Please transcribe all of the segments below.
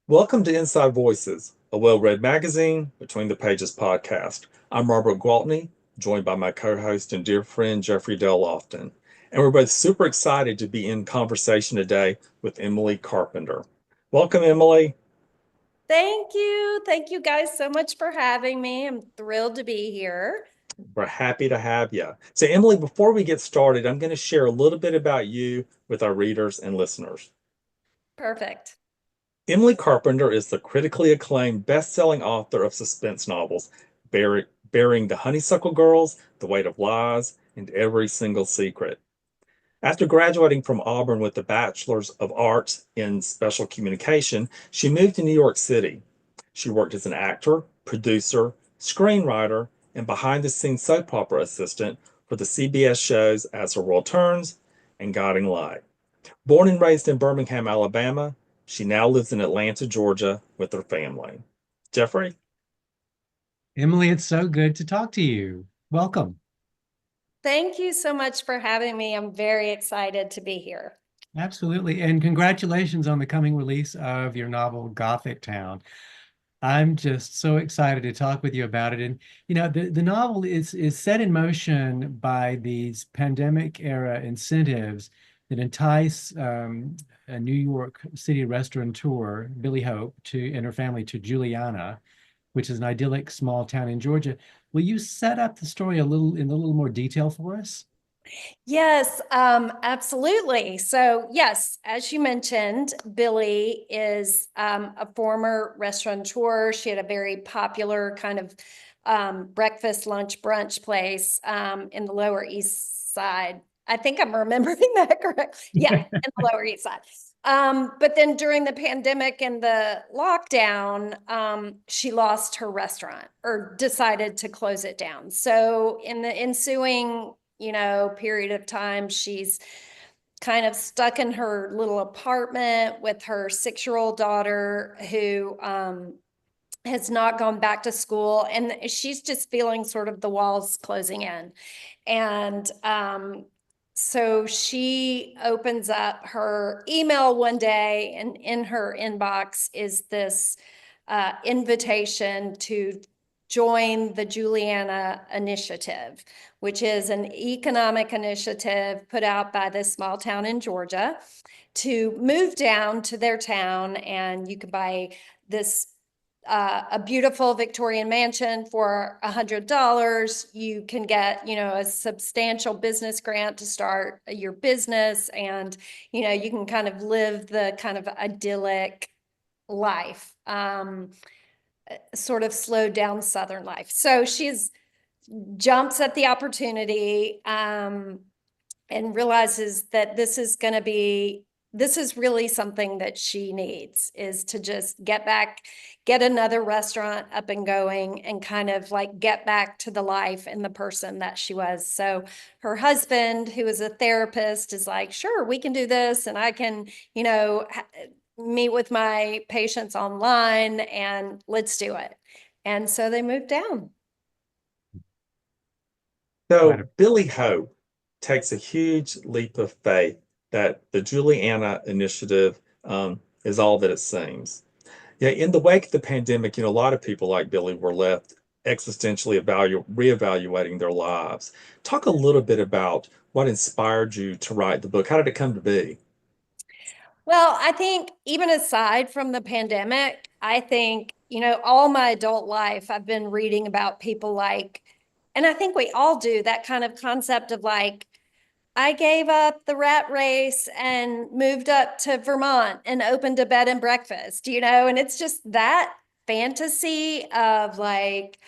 Welcome to Inside Voices, a well-read magazine, Between the Pages podcast. I'm Robert Gwaltney, joined by my co-host and dear friend Jeffrey Dell Lofton. And we're both super excited to be in conversation today with Emily Carpenter. Welcome, Emily. Thank you. Thank you guys so much for having me. I'm thrilled to be here. We're happy to have you. So, Emily, before we get started, I'm going to share a little bit about you with our readers and listeners. Perfect. Emily Carpenter is the critically acclaimed best-selling author of suspense novels, bearing the Honeysuckle Girls, The Weight of Lies, and Every Single Secret. After graduating from Auburn with the Bachelor's of Arts in Special Communication, she moved to New York City. She worked as an actor, producer, screenwriter, and behind-the-scenes soap opera assistant for the CBS shows As the World Turns and Guiding Light. Born and raised in Birmingham, Alabama, she now lives in Atlanta, Georgia with her family. Jeffrey? Emily, it's so good to talk to you. Welcome. Thank you so much for having me. I'm very excited to be here. Absolutely. And congratulations on the coming release of your novel, Gothic Town. I'm just so excited to talk with you about it. And, the novel is set in motion by these pandemic era incentives that entice a New York City restaurateur, Billy Hope, and her family to Juliana, which is an idyllic small town in Georgia. Will you set up the story in a little more detail for us? Yes, absolutely. So, yes, as you mentioned, Billy is a former restaurateur. She had a very popular kind of breakfast, lunch, brunch place in the Lower East Side. I think I'm remembering that correctly. Yeah, in the Lower East Side. But then during the pandemic and the lockdown, she lost her restaurant or decided to close it down. So in the ensuing, period of time, she's kind of stuck in her little apartment with her 6-year-old daughter who has not gone back to school, and she's just feeling sort of the walls closing in. And so she opens up her email one day, and in her inbox is this invitation to join the Juliana Initiative, which is an economic initiative put out by this small town in Georgia to move down to their town, and you can buy this a beautiful Victorian mansion for $100. You can get, a substantial business grant to start your business, and, you can kind of live the kind of idyllic life, sort of slowed down Southern life. So she's jumps at the opportunity, and realizes that this is really something that she needs, is to just get another restaurant up and going and kind of like get back to the life and the person that she was. So her husband, who is a therapist, is like, sure, we can do this. And I can, meet with my patients online, and let's do it. And so they moved down. So, Billy Hope takes a huge leap of faith that the Juliana Initiative is all that it seems. Yeah, in the wake of the pandemic, a lot of people like Billy were left existentially reevaluating their lives. Talk a little bit about what inspired you to write the book. How did it come to be? Well, I think even aside from the pandemic, I think, all my adult life, I've been reading about people like, and I think we all do that kind of concept of like, I gave up the rat race and moved up to Vermont and opened a bed and breakfast, and it's just that fantasy of like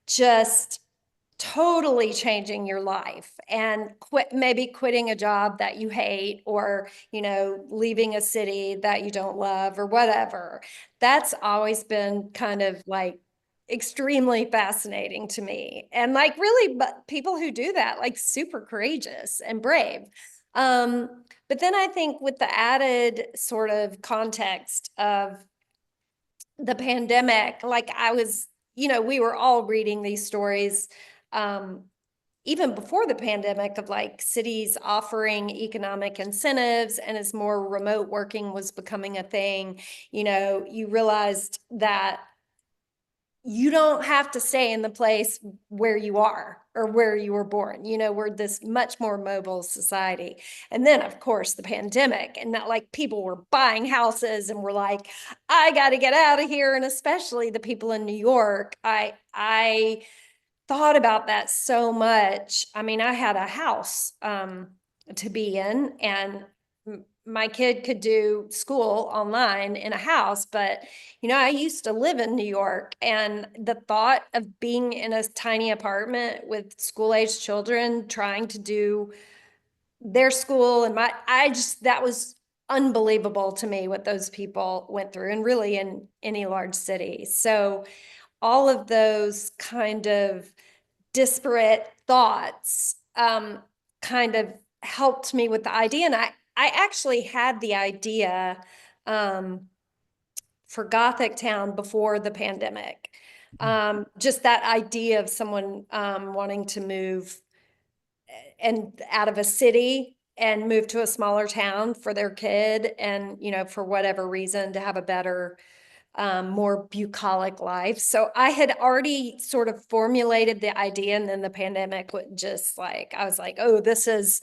just totally changing your life and maybe quitting a job that you hate, or leaving a city that you don't love or whatever. That's always been kind of like extremely fascinating to me, and like really, but people who do that, like, super courageous and brave. But then I think with the added sort of context of the pandemic, like I was, we were all reading these stories, um, even before the pandemic, of like cities offering economic incentives, and as more remote working was becoming a thing, you realized that you don't have to stay in the place where you are or where you were born. We're this much more mobile society. And then, of course, the pandemic, and that, like, people were buying houses and were like, I got to get out of here. And especially the people in New York, I thought about that so much. I mean, I had a house to be in, and my kid could do school online in a house, but I used to live in New York, and the thought of being in a tiny apartment with school-aged children trying to do their school, and that was unbelievable to me, what those people went through, and really in any large city. So all of those kind of disparate thoughts kind of helped me with the idea. And I actually had the idea for Gothic Town before the pandemic. Just that idea of someone wanting to move and out of a city and move to a smaller town for their kid, and for whatever reason, to have a better, more bucolic life. So I had already sort of formulated the idea, and then the pandemic would just, like, I was like, oh, this is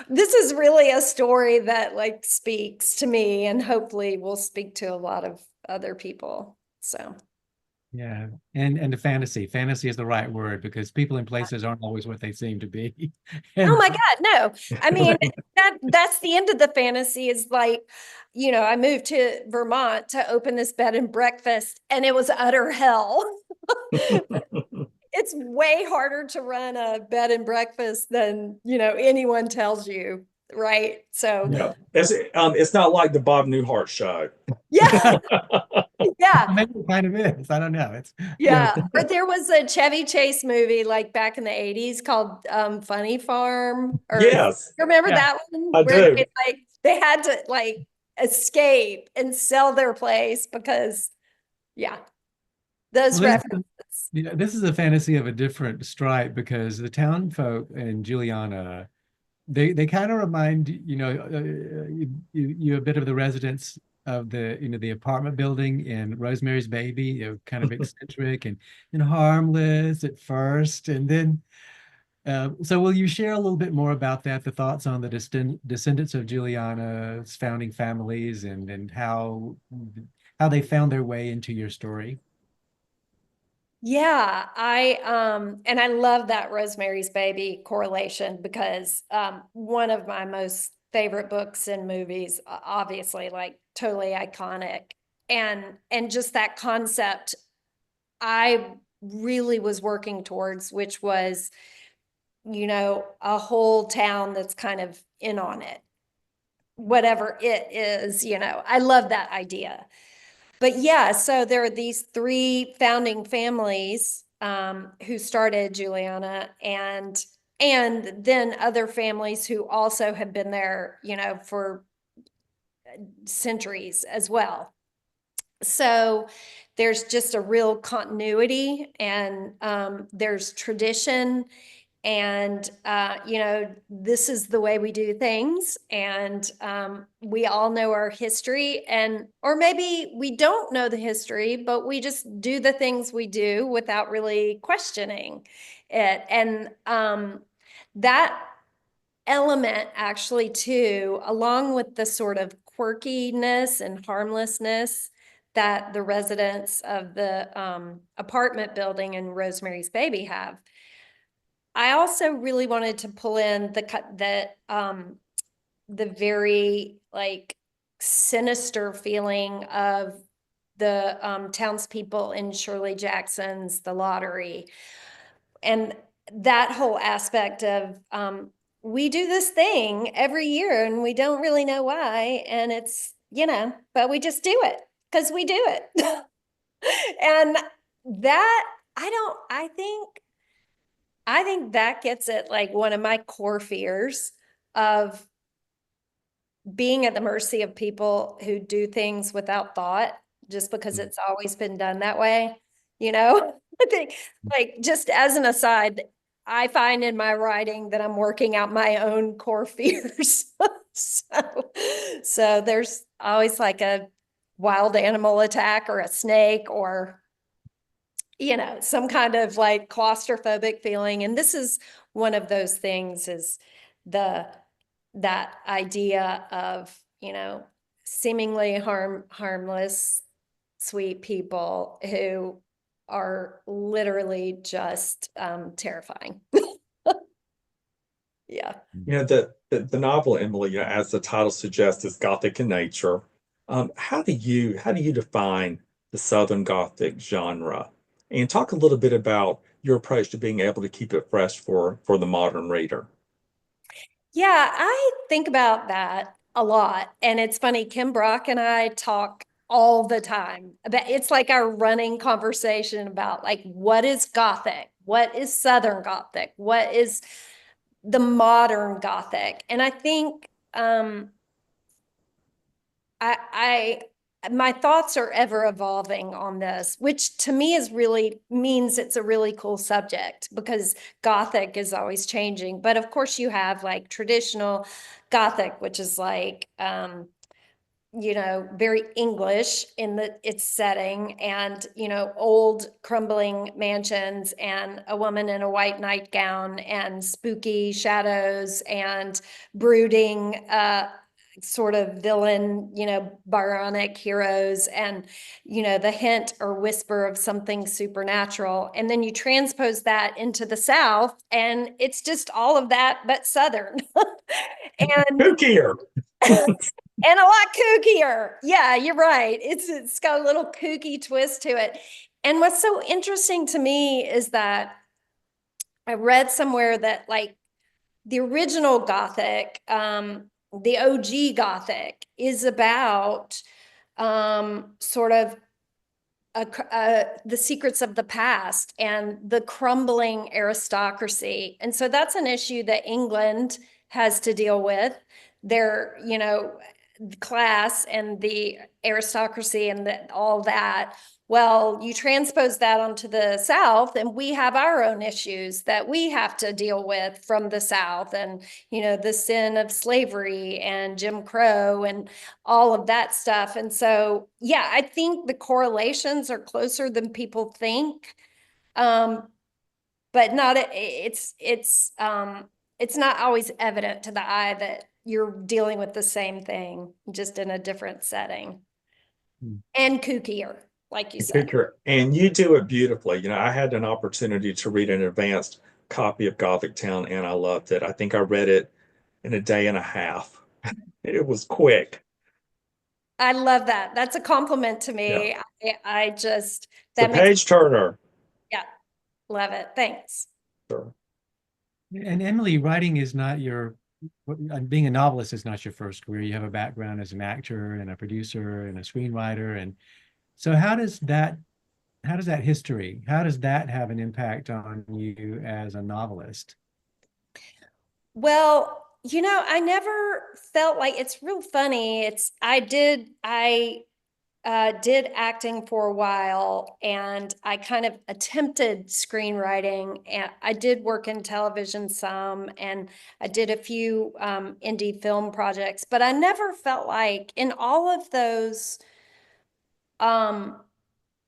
this is really a story that, like, speaks to me, and hopefully will speak to a lot of other people. So Yeah. And the fantasy is the right word, because people in places aren't always what they seem to be. oh And my God, no. I mean, Right. that's the end of the fantasy, is like, I moved to Vermont to open this bed and breakfast, and it was utter hell. It's way harder to run a bed and breakfast than, anyone tells you, right? So Yeah. It's not like the Bob Newhart show. yeah, yeah, maybe it kind of is. I don't know. It's yeah. Or there was a Chevy Chase movie, like, back in the 80s, called Funny Farm. Or you Yes, remember yeah. that one, I where do. they had to, like, escape and sell their place because, yeah, those Well, references. this is a fantasy of a different stripe, because the town folk in Juliana, they kind of remind you a bit of the residents of the apartment building in Rosemary's Baby. Kind of eccentric and harmless at first, and then so will you share a little bit more about that, the thoughts on the descendants of Juliana's founding families, and how they found their way into your story? Yeah, and I love that Rosemary's Baby correlation, because one of my most favorite books and movies, obviously, like, totally iconic. And just that concept I really was working towards, which was, a whole town that's kind of in on it, whatever it is. I love that idea. But yeah, so there are these three founding families who started Juliana, and then other families who also have been there, for centuries as well. So there's just a real continuity, and there's tradition, and this is the way we do things, and we all know our history, and or maybe we don't know the history, but we just do the things we do without really questioning it. And that element, actually, too, along with the sort of quirkiness and harmlessness that the residents of the apartment building in Rosemary's Baby have, I also really wanted to pull in the very, like, sinister feeling of the townspeople in Shirley Jackson's The Lottery, and that whole aspect of we do this thing every year and we don't really know why, and it's, but we just do it because we do it. And that, I think that gets at, like, one of my core fears of being at the mercy of people who do things without thought, just because it's always been done that way. I think, like, just as an aside, I find in my writing that I'm working out my own core fears. So there's always like a wild animal attack or a snake or, some kind of like claustrophobic feeling. And this is one of those things is that idea of, seemingly harmless, sweet people who are literally just terrifying. Yeah. The novel, Emily, as the title suggests, is Gothic in nature. How do you define the Southern Gothic genre? And talk a little bit about your approach to being able to keep it fresh for the modern reader. Yeah, I think about that a lot. And it's funny, Kim Brock and I talk all the time about it's like our running conversation about like what is Gothic? What is Southern Gothic? What is the modern Gothic? And I think I my thoughts are ever evolving on this, which to me is really means it's a really cool subject because Gothic is always changing. But of course, you have like traditional Gothic, which is like very English in its setting, and old crumbling mansions and a woman in a white nightgown and spooky shadows and brooding sort of villain, Byronic heroes and, the hint or whisper of something supernatural. And then you transpose that into the South and it's just all of that, but Southern. And Kookier. and a lot kookier. Yeah, you're right. It's got a little kooky twist to it. And what's so interesting to me is that I read somewhere that like the original Gothic, the OG Gothic is about sort of the secrets of the past and the crumbling aristocracy. And so that's an issue that England has to deal with. Their, class and the aristocracy and all that. Well, you transpose that onto the South, and we have our own issues that we have to deal with from the South, and the sin of slavery and Jim Crow and all of that stuff. And so, yeah, I think the correlations are closer than people think, but not it's not always evident to the eye that you're dealing with the same thing, just in a different setting and kookier, like you said. Kookier. And you do it beautifully. I had an opportunity to read an advanced copy of Gothic Town and I loved it. I think I read it in a day and a half. It was quick. I love that. That's a compliment to Yeah. me. I just, It's a that makes, page turner. yeah, love it. Thanks. Sure. And Emily, writing is not being a novelist is not your first career. You have a background as an actor and a producer and a screenwriter. And so how does that history, how does that have an impact on you as a novelist? Well, I never felt like it's real funny. I did acting for a while and I kind of attempted screenwriting, and I did work in television some, and I did a few indie film projects, but I never felt like in all of those um,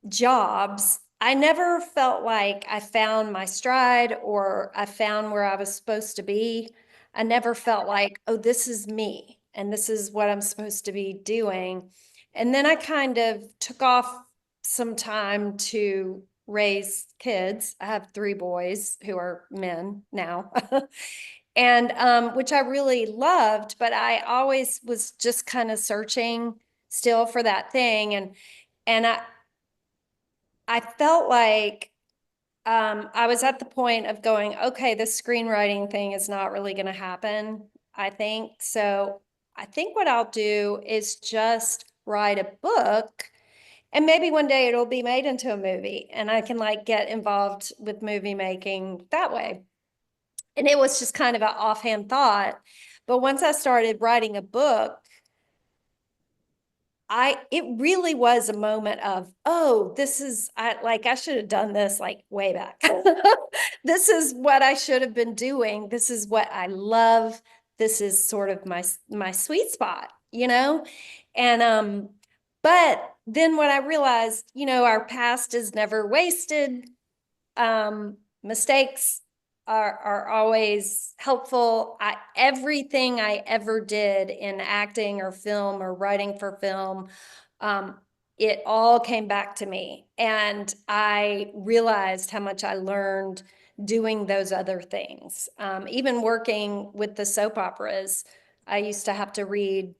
jobs, I never felt like I found my stride or I found where I was supposed to be. I never felt like, oh, this is me and this is what I'm supposed to be doing. And then I kind of took off some time to raise kids. I have 3 boys who are men now. And which I really loved, but I always was just kind of searching still for that thing. And I felt like I was at the point of going, okay, the screenwriting thing is not really going to happen, I think. So I think what I'll do is just write a book, and maybe one day it'll be made into a movie and I can like get involved with movie making that way. And it was just kind of an offhand thought. But once I started writing a book, it really was a moment of, oh, I should have done this like way back. This is what I should have been doing. This is what I love. This is sort of my sweet spot, you know? And, but then when I realized, our past is never wasted, mistakes are always helpful. Everything I ever did in acting or film or writing for film, it all came back to me. And I realized how much I learned doing those other things. Even working with the soap operas, I used to have to read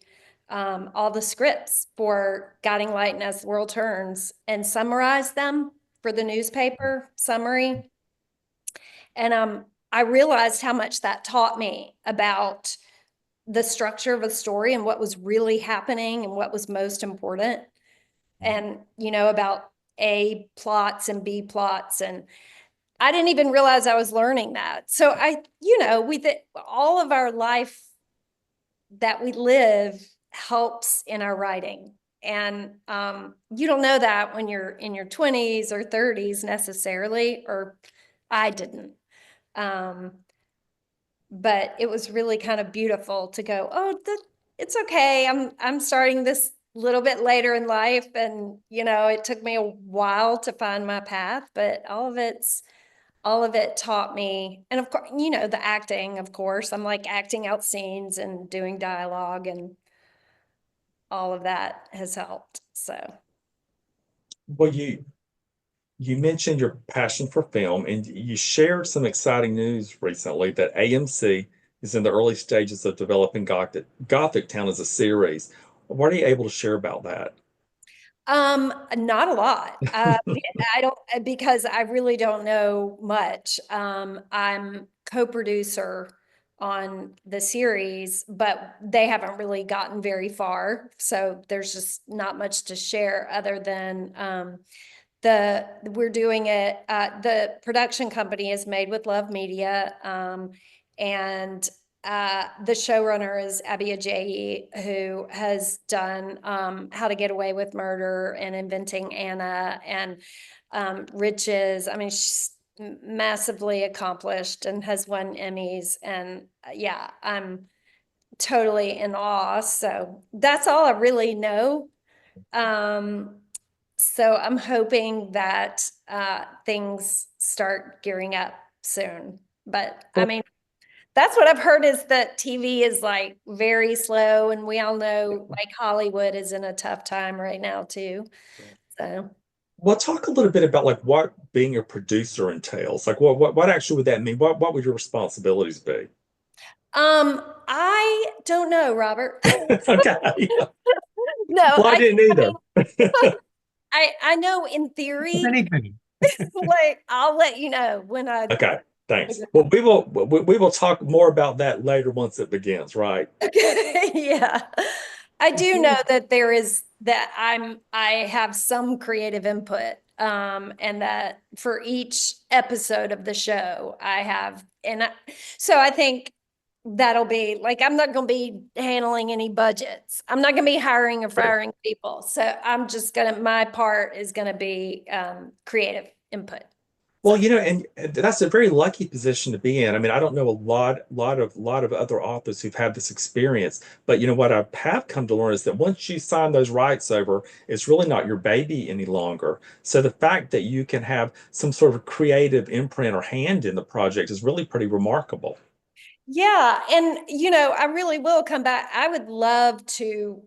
all the scripts for Guiding Light and As the World Turns and summarize them for the newspaper summary. And I realized how much that taught me about the structure of a story and what was really happening and what was most important. And, about A plots and B plots. And I didn't even realize I was learning that. So all of our life that we live helps in our writing. And you don't know that when you're in your 20s or 30s necessarily, or I didn't. But it was really kind of beautiful to go, oh, it's okay. I'm starting this little bit later in life, and it took me a while to find my path, but all of it taught me. And of course, the acting, of course, I'm like acting out scenes and doing dialogue, and all of that has helped. So, Well, you mentioned your passion for film, and you shared some exciting news recently that AMC is in the early stages of developing Gothic Town as a series. What are you able to share about that? not a lot. I don't, because I really don't know much. I'm co-producer on the series, but they haven't really gotten very far. So there's just not much to share other than, we're doing it, the production company is Made with Love Media, and the showrunner is Abby Ajayi, who has done How to Get Away with Murder and Inventing Anna and Riches. I mean, she's massively accomplished and has won Emmys. And yeah, I'm totally in awe. So that's all I really know. Um, so I'm hoping that things start gearing up soon. But I Well, mean, that's what I've heard, is that TV is like very slow, and we all know like Hollywood is in a tough time right now too. So well, talk a little bit about like what being a producer entails. Like what actually would that mean? What would your responsibilities be? I don't know, Robert. Okay. No, Well, I didn't I mean, either. I know in theory, Anything. like I'll let you know when I Okay, thanks. figure it Well, out. we will talk more about that later once it begins, right? Okay, yeah. I do know that I have some creative input. And that for each episode of the show I have, so I think that'll be like, I'm not going to be handling any budgets. I'm not going to be hiring or Sure. firing people. So my part is going to be, creative input. Well, So. and that's a very lucky position to be in. I mean, I don't know a lot of other authors who've had this experience, but what I have come to learn is that once you sign those rights over, it's really not your baby any longer. So the fact that you can have some sort of creative imprint or hand in the project is really pretty remarkable. Yeah, and I really will come back. I would love to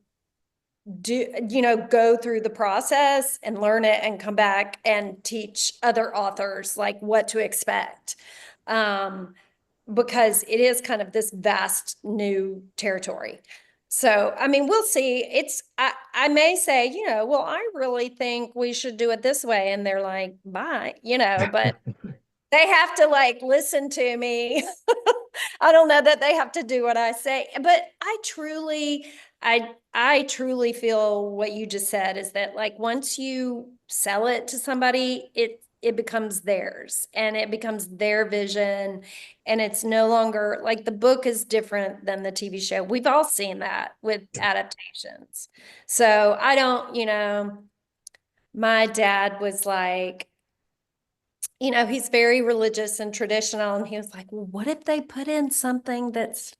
go through the process and learn it and come back and teach other authors like what to expect. Um, because it is kind of this vast new territory. So, I mean, we'll see. I may say, well, I really think we should do it this way. And they're like, bye, but they have to like listen to me. I don't know that they have to do what I say, but I truly feel what you just said is that like once you sell it to somebody, it becomes theirs and it becomes their vision. And it's no longer like the book is different than the TV show. We've all seen that with adaptations. So I don't, my dad was like, he's very religious and traditional. And he was like, well, what if they put in something that's,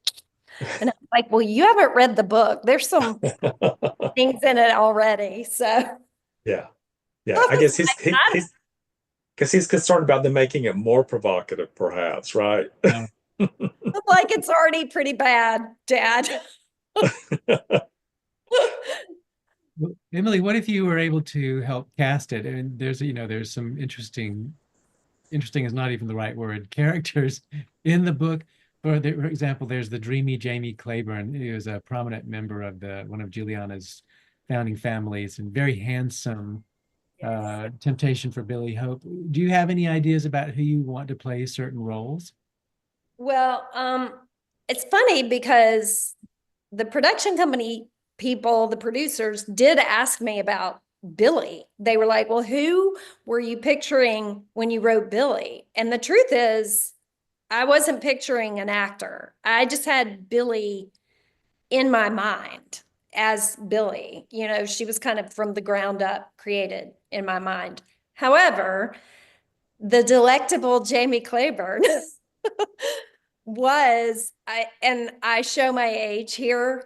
and I'm like, well, you haven't read the book. There's some things in it already. So Yeah. Yeah. I guess he's because he's concerned about them making it more provocative, perhaps, right? Yeah. I'm like, it's already pretty bad, Dad. Well, Emily, what if you were able to help cast it? And there's some interesting is not even the right word, characters in the book. For example, there's the dreamy Jamie Claiborne, who is a prominent member of one of Juliana's founding families and very handsome, temptation for Billy Hope. Do you have any ideas about who you want to play certain roles? Well, it's funny because the production company people, the producers, did ask me about Billy. They were like, well, who were you picturing when you wrote Billy? And the truth is, I wasn't picturing an actor. I just had Billy in my mind as Billy. She was kind of from the ground up created in my mind. However, the delectable Jamie Claiborne and I show my age here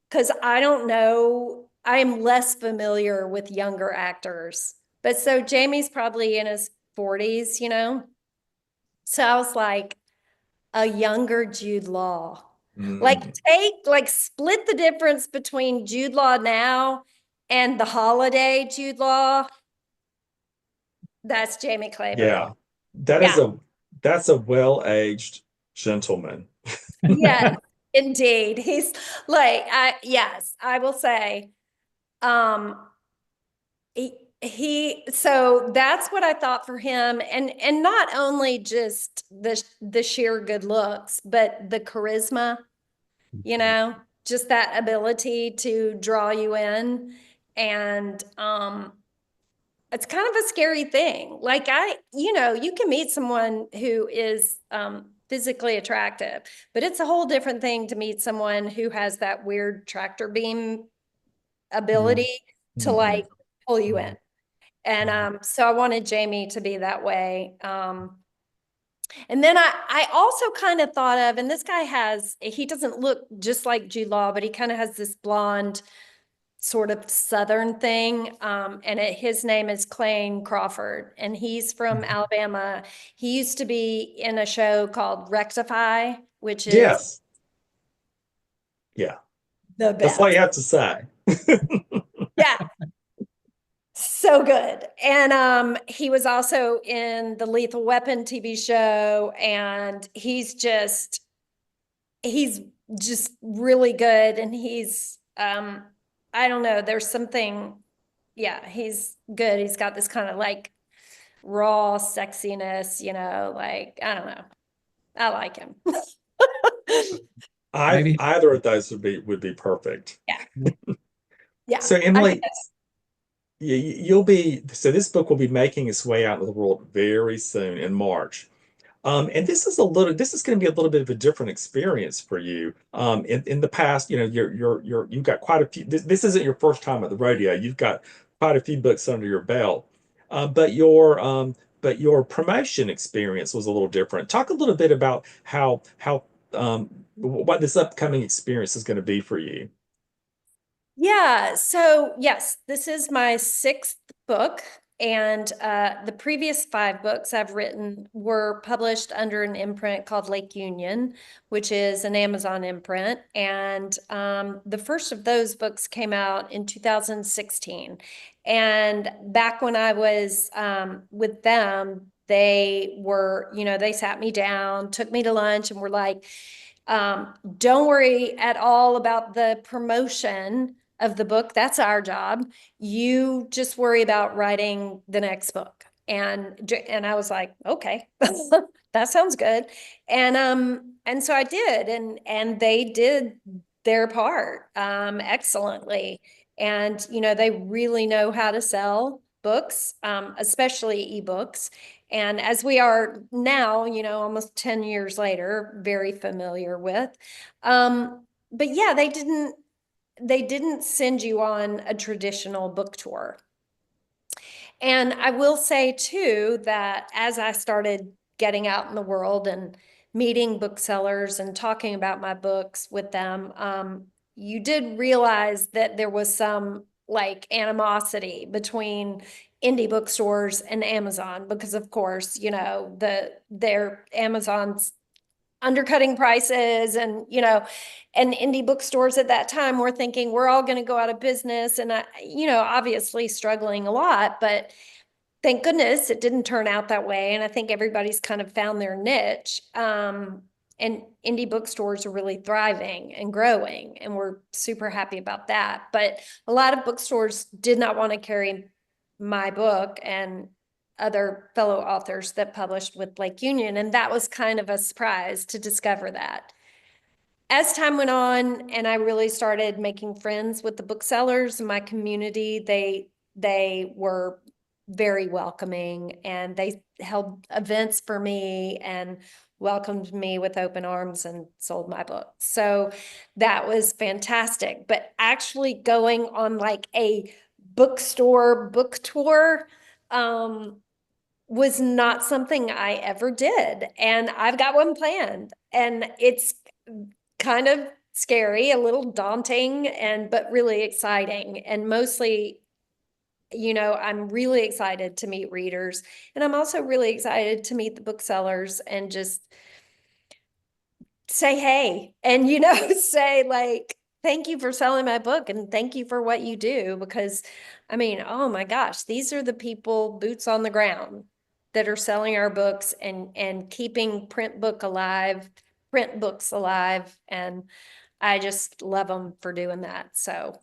because I don't know, I'm less familiar with younger actors. But so Jamie's probably in his 40s, So I was like, a younger Jude Law. Like Mm. split the difference between Jude Law now and the holiday Jude Law. That's Jamie Claiborne. Yeah. That is Yeah. that's a well-aged gentleman. Yes, indeed. He's like, yes, I will say, um, so that's what I thought for him. And not only just the sheer good looks, but the charisma, just that ability to draw you in. And, it's kind of a scary thing. Like you can meet someone who is, physically attractive, but it's a whole different thing to meet someone who has that weird tractor beam ability to Mhm. like pull you Mhm. in. And so I wanted Jamie to be that way. And then I also kind of thought of, and this guy he doesn't look just like Jude Law, but he kind of has this blonde sort of Southern thing. His name is Clayne Crawford, and he's from Alabama. He used to be in a show called Rectify, which is Yes. Yeah. the That's all best. you have to say. Yeah, so good. And he was also in the Lethal Weapon TV show, and he's just really good. And he's I don't know, there's something, yeah, he's good. He's got this kind of like raw sexiness, like I don't know. I like him. Maybe. Either of those would be perfect. Yeah. Yeah. So I think Emily, you'll be so this book will be making its way out into the world very soon in March. And this is going to be a little bit of a different experience for you. In the past, you've got quite a few. This isn't your first time at the rodeo. You've got quite a few books under your belt. But your promotion experience was a little different. Talk a little bit about what this upcoming experience is going to be for you. Yeah, so yes, this is my sixth book, and the previous five books I've written were published under an imprint called Lake Union, which is an Amazon imprint. And the first of those books came out in 2016. And back when I was with them, they sat me down, took me to lunch, and were like, don't worry at all about the promotion of the book. That's our job. You just worry about writing the next book. And I was like, okay, that sounds good. And so I did, and they did their part excellently. And they really know how to sell books, especially ebooks. And as we are now, almost 10 years later, very familiar with. But yeah, they didn't send you on a traditional book tour. And I will say too that as I started getting out in the world and meeting booksellers and talking about my books with them, you did realize that there was some like animosity between indie bookstores and Amazon because of course, their Amazon's undercutting prices and indie bookstores at that time were thinking we're all going to go out of business and obviously struggling a lot, but thank goodness it didn't turn out that way. And I think everybody's kind of found their niche. And indie bookstores are really thriving and growing, and we're super happy about that. But a lot of bookstores did not want to carry my book and other fellow authors that published with Lake Union. And that was kind of a surprise to discover that. As time went on and I really started making friends with the booksellers in my community, they were very welcoming, and they held events for me and welcomed me with open arms and sold my book. So that was fantastic. But actually going on like a bookstore book tour, was not something I ever did. And I've got one planned, and it's kind of scary, a little daunting, but really exciting. And mostly, I'm really excited to meet readers, and I'm also really excited to meet the booksellers and just say hey and say like, thank you for selling my book and thank you for what you do, because I mean, oh my gosh, these are the people boots on the ground that are selling our books and keeping print books alive, and I just love them for doing that. So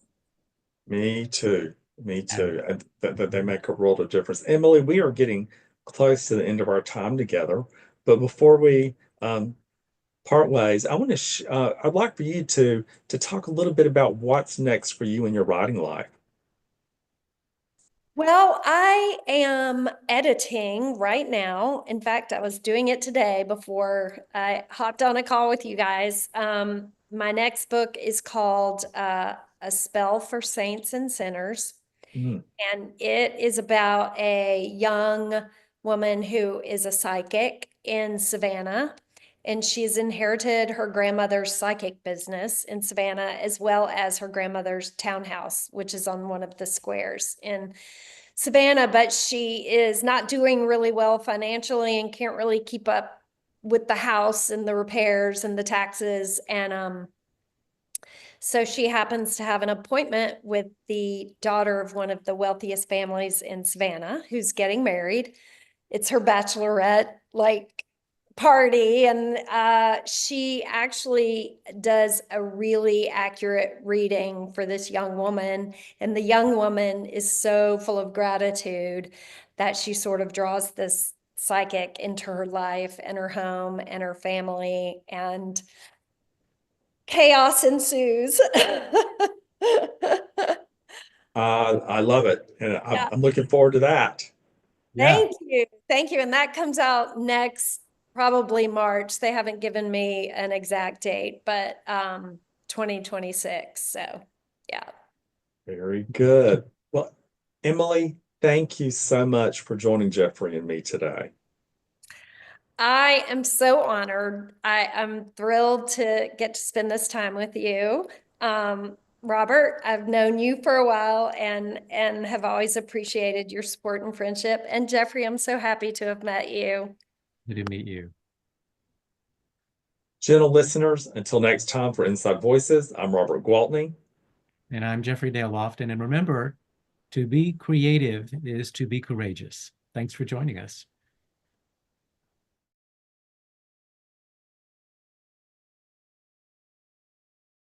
Me too. Me And too. That they make a world of difference. Emily, we are getting close to the end of our time together, but before we part ways, I'd like for you to talk a little bit about what's next for you in your writing life. well, I am editing right now. In fact, I was doing it today before I hopped on a call with you guys. My next book is called A Spell for Saints and Sinners. Mm, And it is about a young woman who is a psychic in Savannah. And she's inherited her grandmother's psychic business in Savannah, as well as her grandmother's townhouse, which is on one of the squares in Savannah. But she is not doing really well financially and can't really keep up with the house and the repairs and the taxes. And so she happens to have an appointment with the daughter of one of the wealthiest families in Savannah who's getting married. It's her bachelorette like party, and she actually does a really accurate reading for this young woman. And the young woman is so full of gratitude that she sort of draws this psychic into her life and her home and her family, and chaos ensues. I love it, and Yeah. I'm looking forward to that. yeah, Thank you. Thank you. And that comes out next, probably March. They haven't given me an exact date, but 2026. So yeah. Very good. Well, Emily, thank you so much for joining Jeffrey and me today. I am so honored. I'm thrilled to get to spend this time with you. Robert, I've known you for a while and have always appreciated your support and friendship. And Jeffrey, I'm so happy to have met you. good to meet you. Gentle listeners, until next time for Inside Voices, I'm Robert Gwaltney. And I'm Jeffrey Dale Lofton. And remember, to be creative is to be courageous. Thanks for joining us.